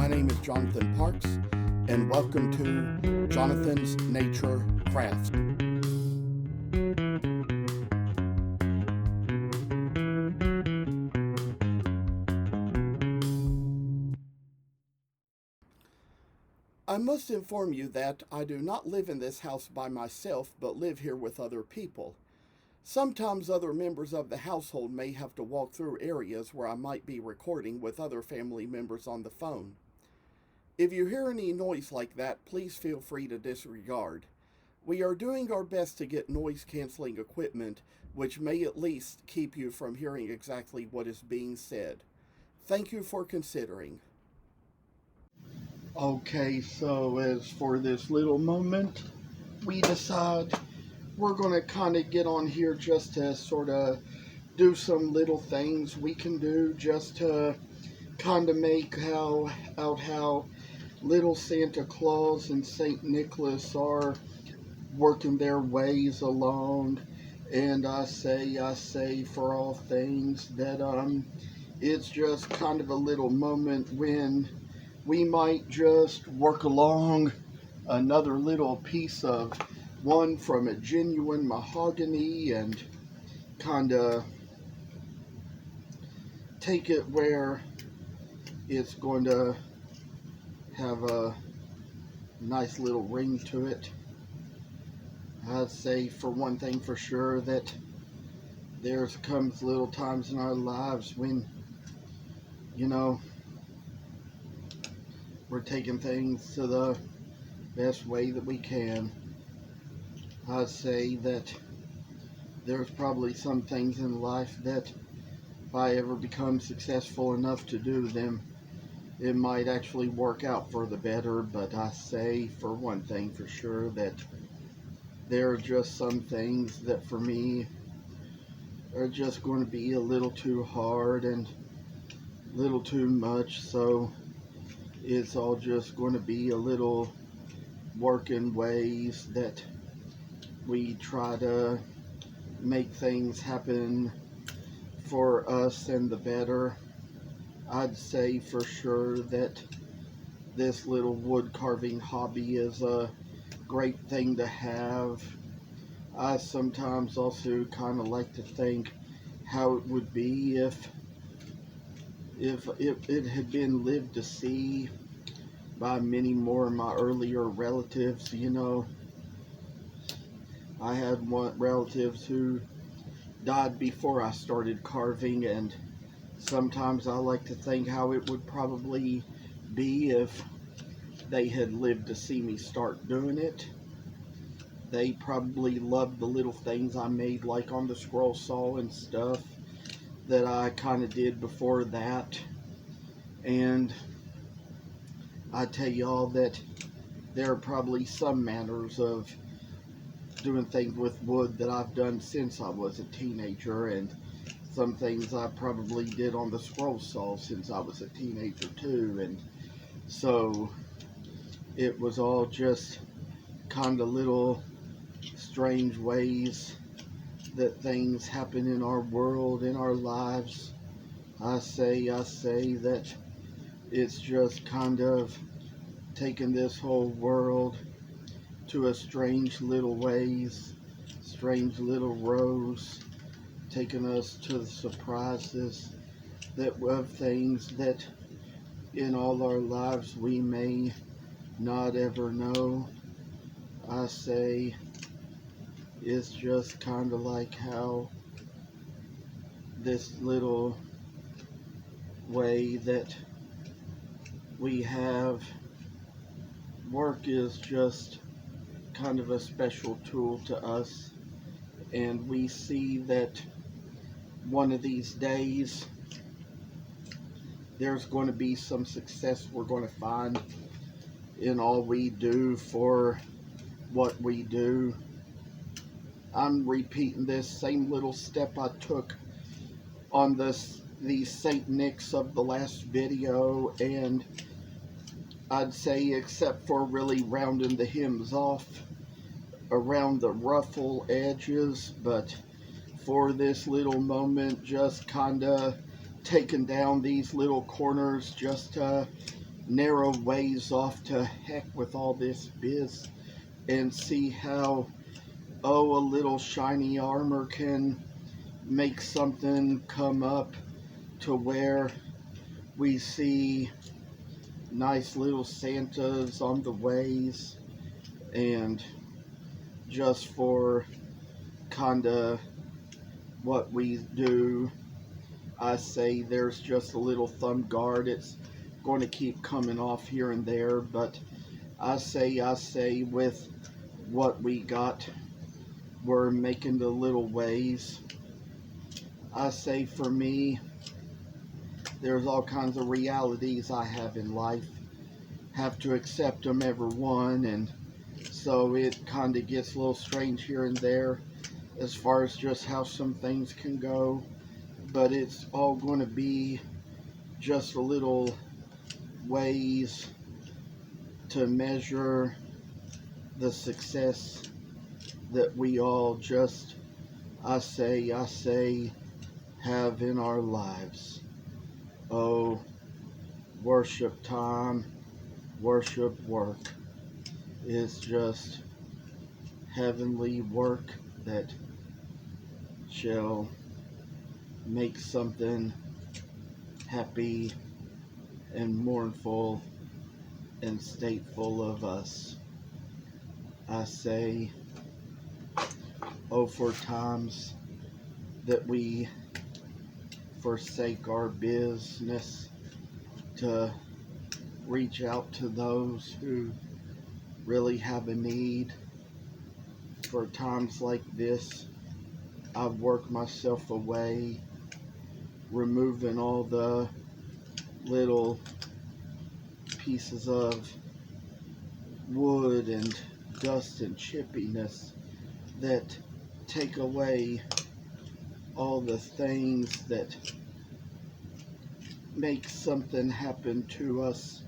My name is Jonathan Parks, and welcome to Jonathan's Nature Crafts. I must inform you that I do not live in this house by myself, but live here with other people. Sometimes other members of the household may have to walk through areas where I might be recording with other family members on the phone. If you hear any noise like that, please feel free to disregard. We are doing our best to get noise canceling equipment, which may at least keep you from hearing exactly what is being said. Thank you for considering. Okay, so as for this little moment, we decide we're going to kind of get on here just to sort of do some little things we can do just to kind of make out how little Santa Claus and St. Nicholas are working their ways along. And I say for all things that it's just kind of a little moment when we might just work along another little piece of one from a genuine mahogany and kind of take it where it's going to have a nice little ring to it. I'd say for one thing for sure that there comes little times in our lives when, we're taking things to the best way that we can. I'd say that there's probably some things in life that if I ever become successful enough to do them, it might actually work out for the better. But I say for one thing for sure that there are just some things that for me are just going to be a little too hard and a little too much. So it's all just going to be a little work in ways that we try to make things happen for us and the better. I'd say for sure that this little wood carving hobby is a great thing to have. I sometimes also kind of like to think how it would be if it had been lived to see by many more of my earlier relatives. I had relatives who died before I started carving, and sometimes I like to think how it would probably be if they had lived to see me start doing it. They probably loved the little things I made, like on the scroll saw and stuff that I kind of did before that. And I tell y'all that there are probably some manners of doing things with wood that I've done since I was a teenager, and some things I probably did on the scroll saw since I was a teenager too. And so it was all just kind of little strange ways that things happen in our world, in our lives. I say that it's just kind of taken this whole world to a strange little ways, strange little rows, taking us to the surprises that of things that in all our lives we may not ever know. I say it's just kind of like how this little way that we have work is just kind of a special tool to us, and we see that one of these days there's going to be some success we're going to find in all we do for what we do. I'm repeating this same little step I took on these St. Nick's of the last video, and I'd say except for really rounding the hems off around the ruffle edges, but for this little moment just kind of taking down these little corners just to narrow ways off to heck with all this biz and see how, oh, a little shiny armor can make something come up to where we see nice little Santas on the ways, and just for kinda what we do, I say there's just a little thumb guard. It's going to keep coming off here and there, but I say with what we got, we're making the little ways. I say for me, there's all kinds of realities I have in life. Have to accept them every one, and so it kind of gets a little strange here and there as far as just how some things can go. But it's all going to be just a little ways to measure the success that we all just, I say, have in our lives. Oh, worship time, worship work is just heavenly work that shall make something happy and mournful and stateful of us. I say, oh, for times that we forsake our business to reach out to those who really have a need. For times like this, I've worked myself away, removing all the little pieces of wood and dust and chippiness that take away all the things that make something happen to us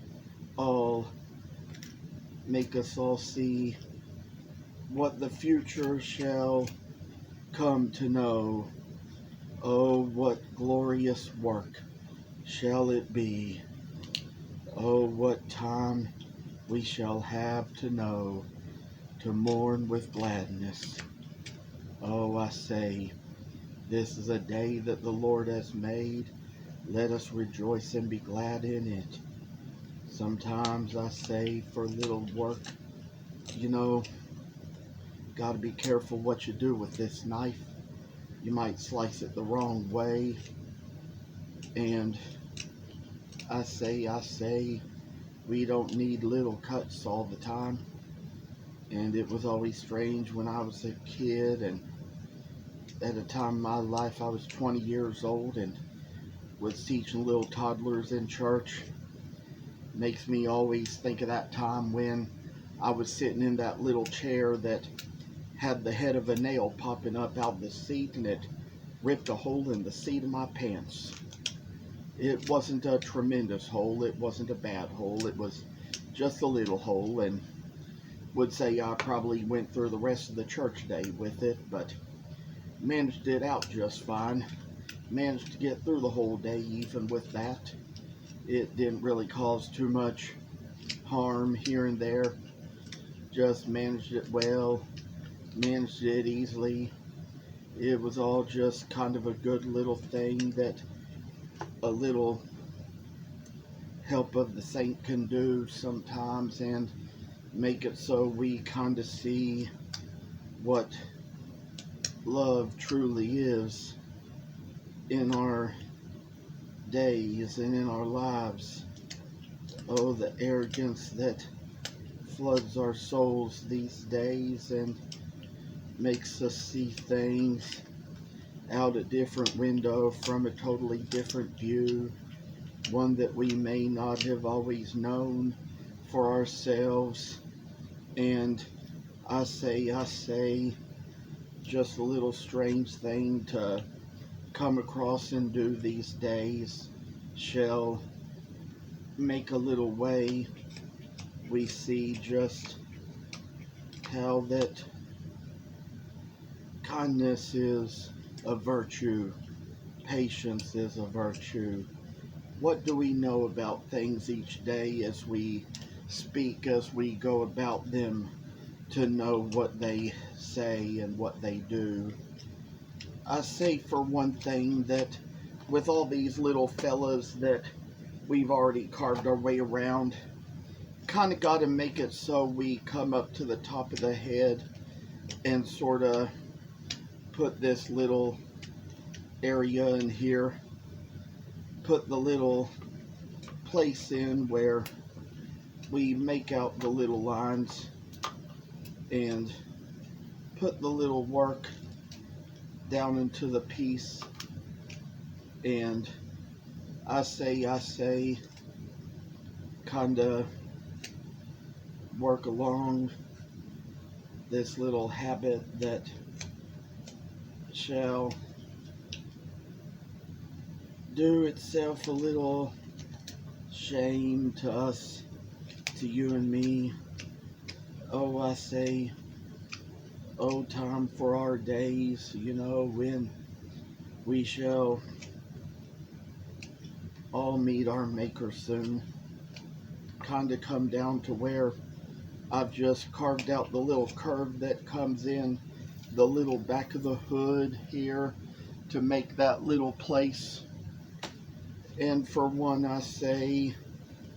all, make us all see what the future shall come to know. Oh, what glorious work shall it be. Oh, what time we shall have to know, to mourn with gladness. Oh, I say, this is a day that the Lord has made. Let us rejoice and be glad in it. Sometimes I say for little work, you know, got to be careful what you do with this knife. You might slice it the wrong way. And I say, we don't need little cuts all the time. And it was always strange when I was a kid, and at a time in my life I was 20 years old and was teaching little toddlers in church. Makes me always think of that time when I was sitting in that little chair that had the head of a nail popping up out the seat, and it ripped a hole in the seat of my pants. It wasn't a tremendous hole, it wasn't a bad hole, it was just a little hole, and would say I probably went through the rest of the church day with it, but managed it out just fine. Managed to get through the whole day even with that. It didn't really cause too much harm here and there. Just managed it well, managed it easily. It was all just kind of a good little thing that a little help of the saint can do sometimes and make it so we kind of see what love truly is in our days and in our lives. Oh, the arrogance that floods our souls these days and makes us see things out a different window from a totally different view, one that we may not have always known for ourselves. And I say, just a little strange thing to come across and do these days shall make a little way. We see just how that kindness is a virtue, patience is a virtue, What do we know about things each day as we speak, as we go about them, to know what they say and what they do? I say, for one thing, that with all these little fellas that we've already carved our way around, kind of got to make it so we come up to the top of the head and sort of put this little area in here, put the little place in where we make out the little lines and put the little work down into the piece. And I say, kind of work along this little habit that shall do itself a little shame to us, to you and me. Oh, I say, oh, time for our days, when we shall all meet our Maker soon. Kind of come down to where I've just carved out the little curve that comes in the little back of the hood here to make that little place. And for one, I say,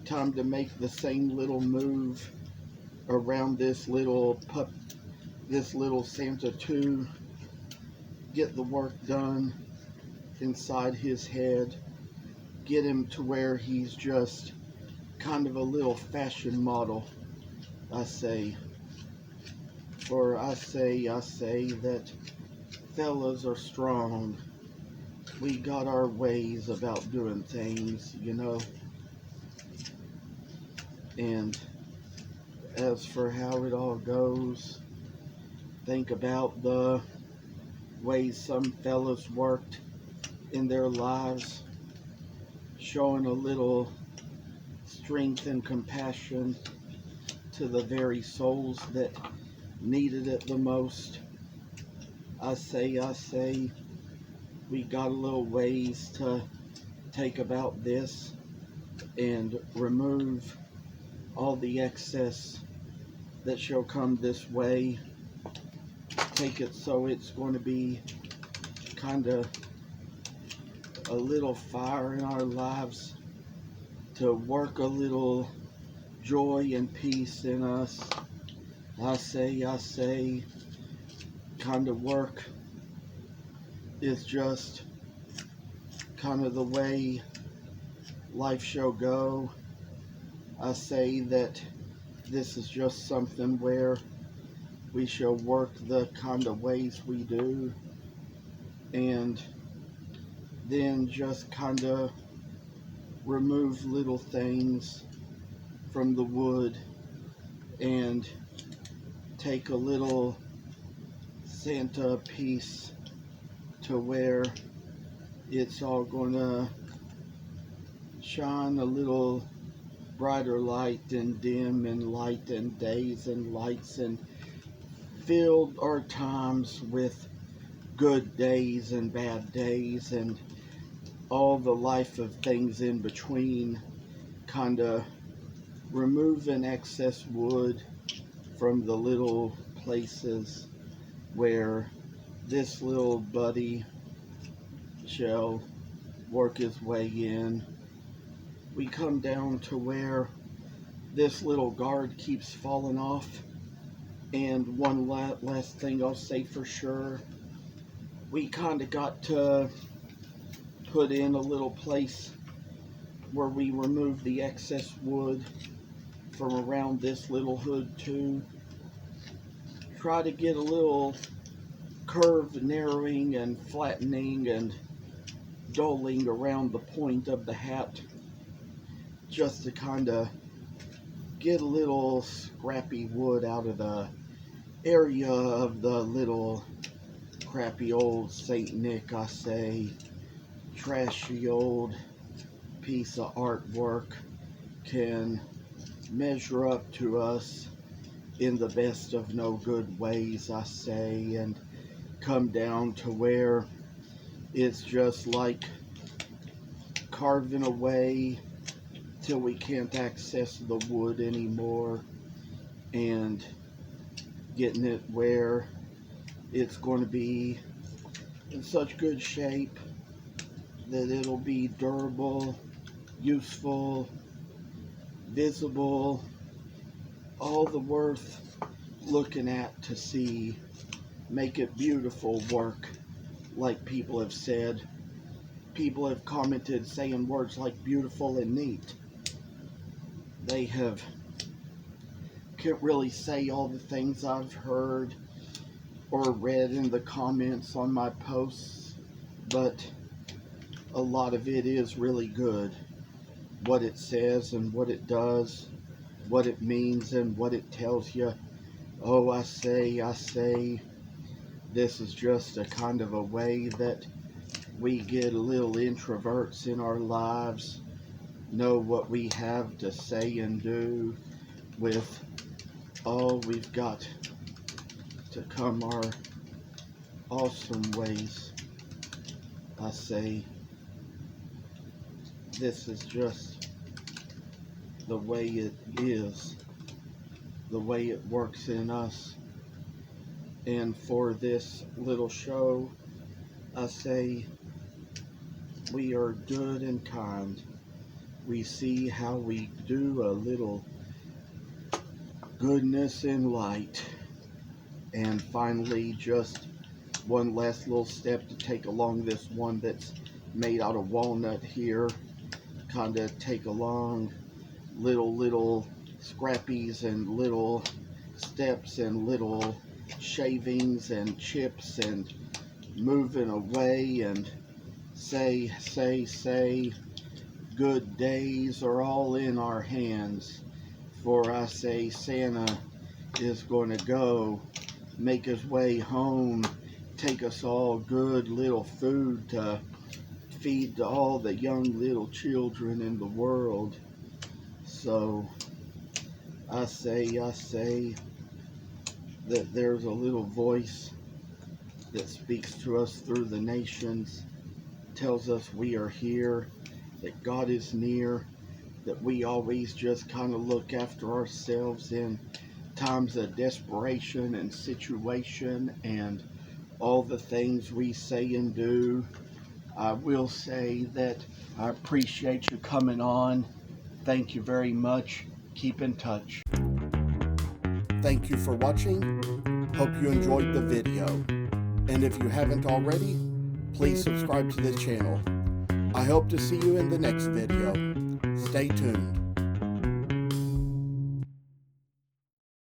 time to make the same little move around this little Santa too. Get the work done inside his head. Get him to where he's just kind of a little fashion model, I say. For I say that fellas are strong. We got our ways about doing things, And as for how it all goes, think about the ways some fellas worked in their lives, showing a little strength and compassion to the very souls that needed it the most. I say, we got a little ways to take about this and remove all the excess that shall come this way. Take it so it's going to be kind of a little fire in our lives to work a little joy and peace in us. I say, kind of work is just kind of the way life shall go. I say that this is just something where we shall work the kind of ways we do, and then just kind of remove little things from the wood and take a little Santa piece to where it's all gonna shine a little brighter light and dim and light and days and lights, and filled our times with good days and bad days and all the life of things in between. Kind of removing excess wood from the little places where this little buddy shall work his way in. We come down to where this little guard keeps falling off. And one last thing I'll say for sure, we kind of got to put in a little place where we remove the excess wood from around this little hood too. Try to get a little curve narrowing and flattening and dulling around the point of the hat, just to kind of get a little scrappy wood out of the area of the little crappy old Saint Nick, I say. Trashy old piece of artwork can measure up to us in the best of no good ways, I say, and come down to where it's just like carving away till we can't access the wood anymore, and getting it where it's going to be in such good shape that it'll be durable, useful, visible, all the worth looking at to see. Make it beautiful work, like people have said. People have commented saying words like beautiful and neat. They can't really say all the things I've heard or read in the comments on my posts, but a lot of it is really good. What it says and what it does, what it means and what it tells you. Oh, I say, this is just a kind of a way that we get a little introverts in our lives, know what we have to say and do with all we've got to come our awesome ways. I say, this is just the way it is, the way it works in us. And for this little show, I say, we are good and kind. We see how we do a little goodness and light. And finally, just one last little step to take along this one that's made out of walnut here. Kind of take along little scrappies and little steps and little shavings and chips and moving away and say, good days are all in our hands. For I say Santa is going to go make his way home, take us all good little food to feed to all the young little children in the world. So I say that there's a little voice that speaks to us through the nations, tells us we are here, that God is near, that we always just kind of look after ourselves in times of desperation and situation and all the things we say and do. I will say that I appreciate you coming on. Thank you very much. Keep in touch. Thank you for watching. Hope you enjoyed the video. And if you haven't already, please subscribe to this channel. I hope to see you in the next video. Stay tuned.